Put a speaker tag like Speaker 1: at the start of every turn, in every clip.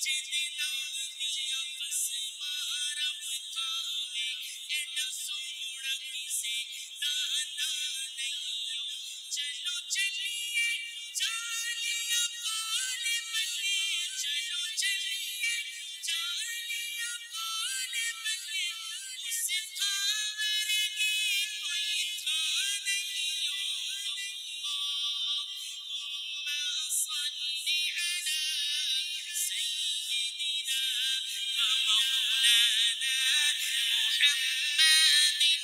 Speaker 1: जितना दिया बस मारा बखावे एडा सोना किसे दाना नहीं हो चलो चलिए जालिया कोले बल्ले चलो चलिए जालिया कोले बल्ले उस खावर की कोई था नहीं हो अल्लाहुम्मा सल्ली अला सय्यिदिना व मौलाना मुहम्मदिन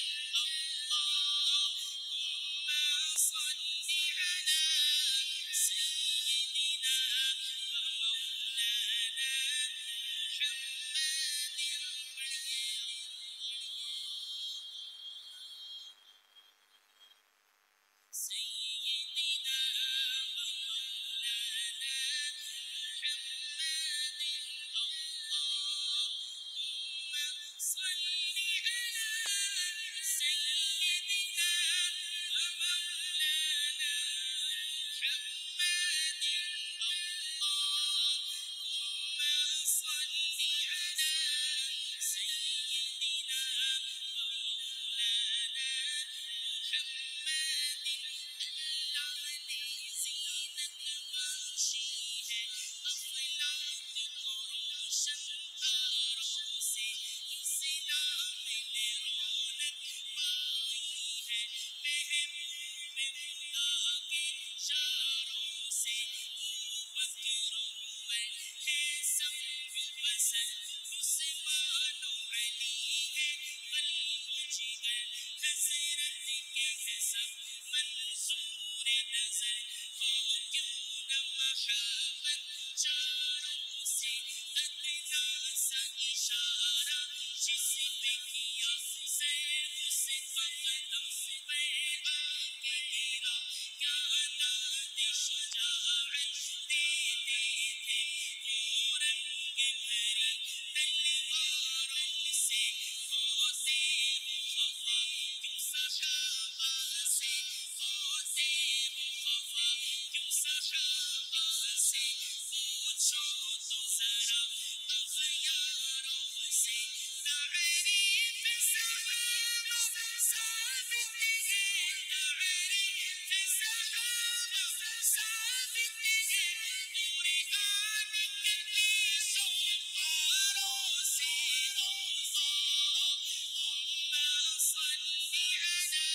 Speaker 1: अल्लाहुम्मा सल्ली अला सय्यिदिना व मौलाना मुहम्मदिन سيدنا ومولانا محمد اللهم صل على سيدنا ومولانا محمد اللهم صل على سيدنا ومولانا محمد अल्लाह ने ज़ीनत बख्शी है अफ़लाक को रोशन तारों से इस्लाम ने रौनक पाई है महबूब खुदा के इशारों से बकर उमर है सब बसर उस्मान अली है क़ल्ब जिगर हज़रत के है सब मंसूर नजर हो क्यों न महाबत चारों से अदना सा इशारा जिस पे किया सर उस कदम पे आके गिरा क्या दाद शुजाअत देते थे वो रंग भरी तलवारों से होते हो खफा क्यों सहाबा से होते हो खफा क्यों सहाबा से पूछो तो जरा अब यारों से तारीफ सहाबा साबित है तारीफ सहाबा साबित है पूरे आने की सो पारों से अल्लाहुम्मा सल्ली अला